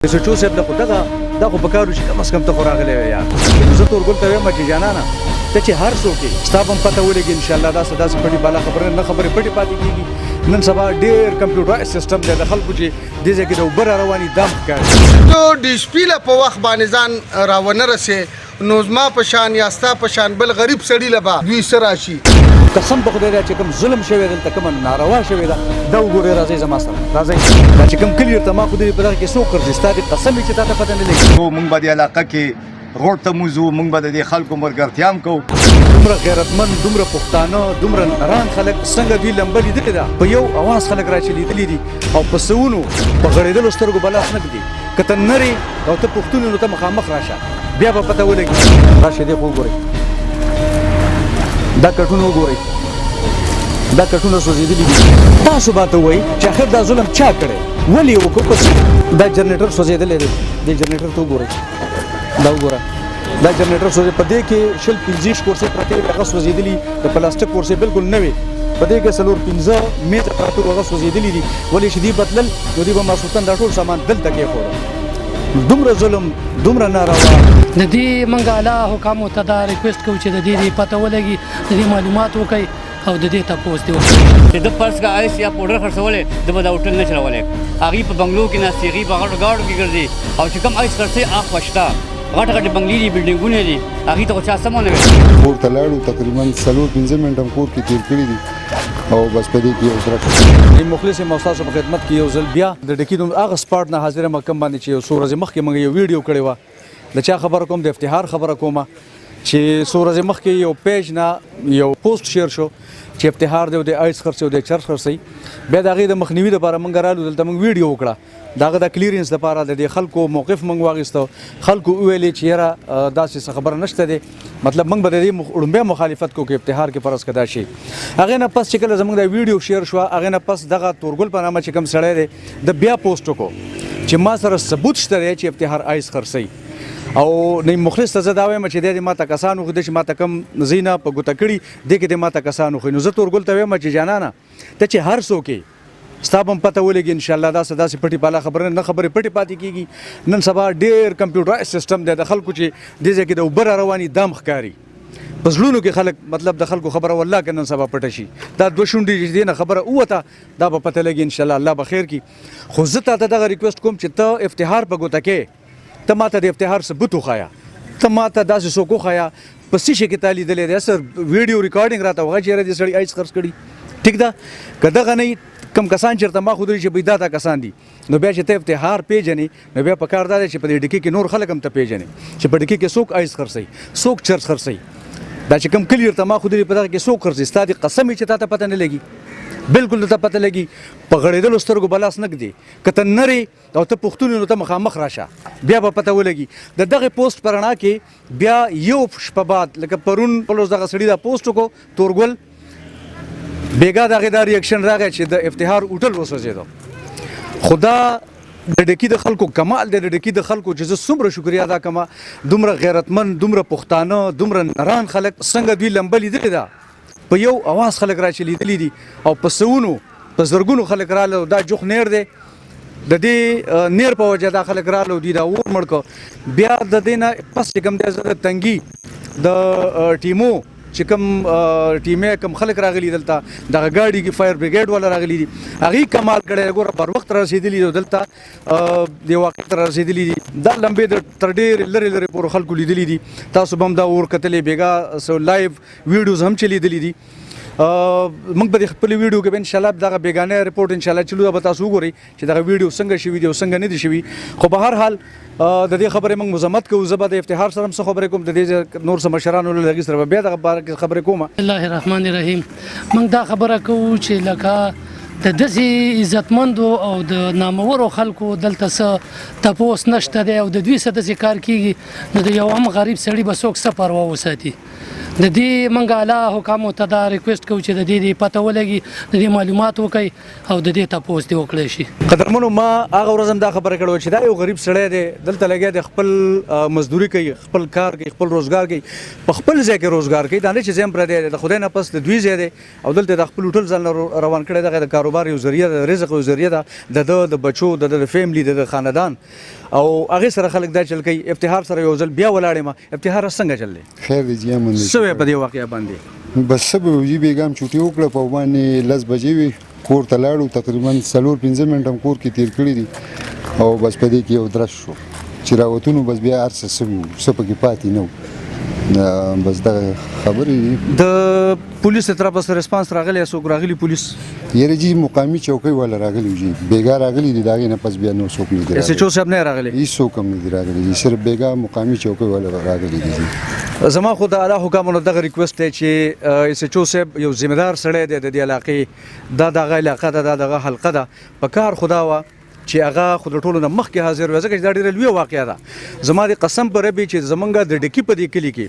سچو صاحب د خدغه دا خو پکارو چې کم از کم ته خو راغلی وې یار زه ته ورګل ته وایم چې جانانه ته چې هر څوک یې ستا به هم پته ولګي انشاءالله داسې داسې پټې بالا خبره نه خبرې پټې پاتې کېږي نن سبا ډېر کمپیوټرایز سیسټم دی د خلکو چې دې ځای کې د اوبه را رواني دا هم ښکاري تو ډي ایس پي له په وخت باندې ځان راونه رسې نو زما په شان یا ستا په شان بل غریب سړي له به دوی څه راشي قسم په خدای دا چې کوم ظلم شوی دلته کومه ناروا شوې ده دا وګورئ راځئ زما سره راځئ دا چې کوم کلي ورته ما خو دې په دغه کې څوک ګرځي ستا دې قسم وي چې تا ته پته نه لګي موږ به دې علاقه کې غوړ ته موځو موږ به د دې خلکو ملګرتیا هم کوو دومره غیرتمند دومره پښتانه دومره نران خلک څنګه دوی لمبه لیدلې ده په یو اواز خلک راچې لیدلي دي او په سوونو په غړېدلو سترګو به لاس نه ږدي که ته نرې او ته پښتون نو ته مخامخ راشه بیا به پته ولګي راشئ دې خو وګورئ دا کټونه وګورئ دا کټونه سوځېدلي دي تاسو به ته وایئ چې آخر دا ظلم چا کړی ولې یې وکړو دا جنریټر سوځېدلی دی دې جنریټر ته وګورئ دا وګوره دا جنریټر سوځي په دې کې شل 25 کورسې پرتې هغه سوځېدلي د پلاستیک کورسې بالکل نوې په دې کې څلور 15 میز پراته هغه سوځېدلي دي ولې چې دې بدلل نو دې به ماسوتن دا ټول سامان دلته کېښود دومره ظلم دومره ناروا د دې منګ اعلی حکامو ته دا ریکویسټ کوو چې د دې پته ولګي د دې معلومات وکړي او د دې تاسو دی چې د پرس کا آیس یا پاوډر خرڅولې د به دا هوټل نه چلولې هغه په بنگلو کې نه سیغي بغړ گاډو کې ګرځي او چې کوم آیس خرڅي اخ پښتا غټ غټ بنگلې دي بلډینګونه دي هغه ته چا سمونه وي کور ته لاړو تقریبا 3-5 منټه کور کې تیر کړی دي او بس په دې کې اوسره مخلص موساسو په خدمت کې یو ځل بیا د ډکیدو هغه سپاټ نه حاضر مکم باندې چې یو سورز مخکې موږ یو ویډیو کړی و د چا خبره کوم د افتخار خبره کومه چې سورز مخکې یو پیج نه یو پوسټ شیر شو چې افتخار دی د آیس خرڅ او د چرچ خرڅي بیا دغه د مخنیوي لپاره موږ رالو دلته موږ ویډیو وکړه داغه د کلیرنس لپاره د خلکو موقف موږ واغستو خلکو ویلې چې یاره داسې خبره نشته دی مطلب موږ به د اړمبه مخالفت کو کې افتخار کې فرض کدا شي هغه نه پس چې کله زموږ د ویډیو شیر شو هغه نه پس دغه تورګل په نامه چې کوم سړی دی د بیا پوسټ کو چې ما سره ثبوت شته چې افتخار آیس خرڅي او نه مخلص ته زدا وایم چې د ماته کسانو خو د ماته کم زینا په ګوته کړي د کې د ماته کسانو خو نو زه تورګل ته وایم چې جانانه ته چې هر څوک ستابم پته ولګي ان شاء الله داسې پټي بالا خبره نه خبرې پټي پاتې کیږي نن سبا ډېر کمپیوټرایز سیسټم دی د خلکو چې دې ځای کې د اوبه را رواني دام ښکاري په زړونو کې خلک مطلب د خلکو خبره والله که نن سبا پټه شي دا دوه شونډې چې دی نه خبره ووته دا به پته لګي ان شاء الله الله به خیر کړي خو زه تا ته دغه ریکویسټ کوم چې ته افتخار په ګوته کې ته ماته د افتخار ثبوت وښایه ته ماته داسې څوک وښایه په څه شي کې تا لیدلی دی سر ویډیو ریکارډینګ راته وغه چېرې دې سړي آیس خرڅ کړي ټیک ده که دغه نه کم کسان چېرته ما خودري چې دا کسان دي نو بیا چې ته افتخار پیژنې نو بیا پکار دا دی چې په دې ډکې کې نور خلک هم ته پیژنې چې په ډکې کې څوک آیس خرڅوي څوک چرس خرڅوي دا چې کوم کلي ورته ما خودري په دغه کې څوک خرڅوي ستا د قسم چې تا ته پته نه لګي بالکل ته پته لګي په غړېدلو سترګو بلاس نه ږدي که ته نرې او ته پښتون نو ته مخامخ راشه بیا به پته ولګي د دغه پوسټ په رڼا کې بیا یو شپه بعد لکه پرون پلوز دغه سړي دا پوسټ وکړو تورګل بیګا دغه دا ریاکشن راغی چې د افتخار هوټل وسوځېدو خدا د ډکی د خلکو کمال دی د ډکی د خلکو چې زه څومره شکریا ادا کوم دومره غیرتمند دومره پښتانه دومره نران خلک څنګه دوی لمبه لیدلې ده په یو اواز خلک راچې لیدلي دي او په سوونو په زرګونو خلک رااله دا جوخ نیر دی د دې نیر په وجه دا خلک رااله دي دا اور مړ کو بیا د دې نه پس کوم د تنګي د ټیمو چې کوم ټیمه کوم خلک راغلي دلته دغه ګاډي کې فایر بریګیډ ولا راغلي دي هغه کمال کړي ګوره پر وخت رسیدلی دلته دی واقع تر رسیدلی دي دا لمبه د تر ډېر لری پور خلکو لیدلی دي تاسو بم دا اور کتلې بیګا سو لایو ویډیوز هم چلی دي موږ به خپل ویډیو کې ان شاء الله دغه بیگانه ریپورت ان شاء الله چلو به تاسو وګورئ چې دغه ویډیو څنګه شوی دی او څنګه نه دی شوی خو به هر حال د دې خبرې موږ مزمت کوو زبر د افتخار سره هم څه خبرې کوم د دې نور سم مشرانو لږ سره بیا دغه خبرې کوم الله الرحمن الرحیم موږ دا خبره کوو چې لکه د داسې عزتمندو او د نامورو خلکو دلته څه تپوس نشته دی او د دوی څه داسې کار کیږي نو د یو هم غریب سړي به څوک څه پروا وساتي د دې منګ اعلی حکامو ته دا ریکویسټ کوو چې د دې پته ولګي د دې معلومات وکړي او د دې تاسو دی وکړي شي قدرمنو ما هغه ورځ هم دا خبره کړو چې دا یو غریب سړی دی دلته لګیا دی خپل مزدوري کوي خپل کار کوي خپل روزګار کوي په خپل ځای کې روزګار کوي دا نه چې زم پر دی د خدای نه پس د دوی ځای دی او دلته د خپل هوټل ځل روان کړي دغه د کاروبار یو ذریعہ د رزق یو ذریعہ د بچو د فیملی د خاندان او هغه سره خلک دا چل کوي افتخار سره یو ځل بیا ولاړې ما افتخار څنګه چللې خیر دی جی امن سوې په دې واقعیا باندې بس سبب وی بیګام چوټي وکړه په باندې لس بجې وي کور ته لاړو تقریبا 4-5 منټه کور کې تیر کړی دي او بس په دې کې یو درس شو چې راوتونو بس بیا ارسه سپکې پاتې نو بس دا خبرې د پولیس طرف سره ریسپانس راغلی څوک راغلی پولیس یره جی مقامی چوکۍ والا راغلی جی بیګا راغلی دي داغه نه پس بیا نو څوک نه اس ایچ او صاحب نه راغلی هیڅ څوک هم نه راغلی جی صرف بیګا مقامی چوکۍ والا راغلی دي جی زما خو د اعلی حکامانو دغه ریکوست دی چې اس ایچ او صاحب یو ذمہ دار سړی دی د دې علاقې دا دغه علاقه ده دغه حلقه ده په کار خدا وا چې هغه خود ټولو نه مخکې حاضر وي ځکه چې دا ډېره لویه واقعه ده زما د قسم په ربي چې زمونږ د ډکي په دې کلي کې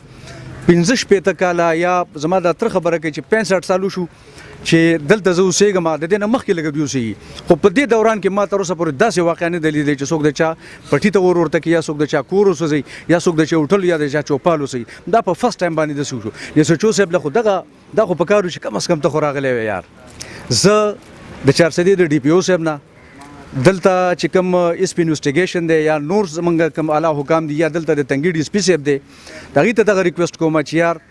15 کاله یا زما د تر خبره کوي چې 65 سالو شو چې دلته زه اوسېږم د دې نه مخکې لږ دی اوسېږي خو په دې دوران کې ما تر اوسه پورې داسې واقعه نه دی لیدلې چې څوک د چا پټي ته ورته کې یا څوک د چا کور اوسوځي یا څوک د چا هوټل یا د چا چوپال اوسوي دا په فرست ټایم باندې داسې وشو یو څه صاحب له خو دا خو په کارو چې کم از کم ته خو راغلی وی یار زه د 400 د ډي پی او صاحب نه دلته چې کوم اس پی انویسټیګیشن دی یا نور زمونږ کوم اعلی حکام دی یا دلته د تنګي ډي اس پی صاحب دی دغه ته دغه ریکوست کوم چې یار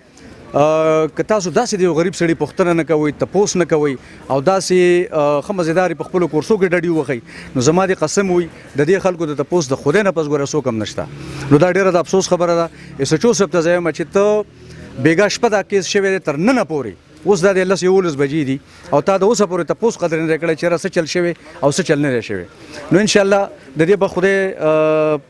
که تاسو داسې دی غریب سړي پوښتنه نه کوئ تپوس نه کوئ او داسې ښه مزیدارې په خپلو کورسو کې ډډي وښئ نو زما د قسم وي د دې خلکو د تپوس د خدای نه پس ګوره څوک هم نشته نو دا ډېره د افسوس خبره ده اس ایچ او صاحب ته زه وایم چې ته بیګا شپه دا کیس شوی دی تر ننه پورې اوس دا د 11 بجې دي او تا د اوسه پورې تپوس قدر نه کړی چې څه چل شوی او څه چل نه شوی نو ان شاء الله د دې به خدای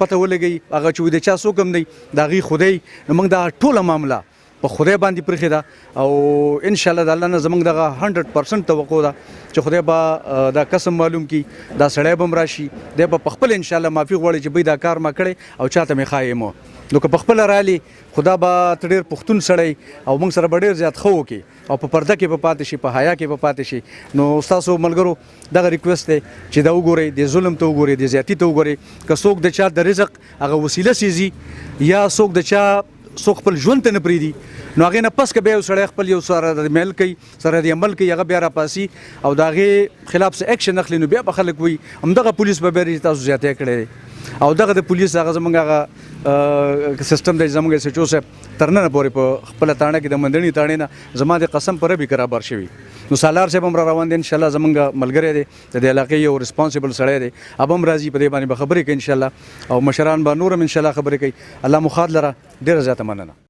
پته ولګي هغه چې د چا څوک هم دی دا غي خدای نو موږ دا ټوله معامله په خدای باندې پرخې ده او ان شاء الله د الله نه زمونږ دغه 100% توقع ده چې خدای به دا قسم معلوم کی دا سړی بم راشي د په خپل ان شاء الله معافي غوړي چې به دا کار ما کړي او چاته مې خایمو نو که په خپل رالي خدا به تډیر پښتون سړی او موږ سره ډیر زیات خو کی او په پرده کې په پاتې شي په حیا کې په پاتې شي نو تاسو ملګرو دغه ریکوست دی چې دا وګورئ د ظلم ته وګورئ د زیاتی ته وګورئ که څوک د چا د رزق هغه وسیله سيزي یا څوک د چا څوک خپل ژوند ته نه پریدي نو هغه نه پس که به سړی خپل یو سره د میل کوي سره د عمل کوي هغه بیا را پاسي او دا غي خلاف څه اکشن اخلي نو بیا به خلک وي همدغه پولیس به بری تاسو زیاته کړي او دغه د پولیس هغه زمونږ هغه سیستم د زمونږ سچو سه ترنه پورې په خپل تاڼه کې د مندنی تاڼه نه زما د قسم پر به برابر شوی نو سالار صاحب هم روان دي ان شاء الله زمونږ ملګری دی د علاقې یو ریسپانسیبل سړی دی اب هم راځي په دې باندې خبرې کوي ان شاء الله او مشران به نورم ان شاء الله خبرې کوي الله مخاد لره ډیره زیاته مننه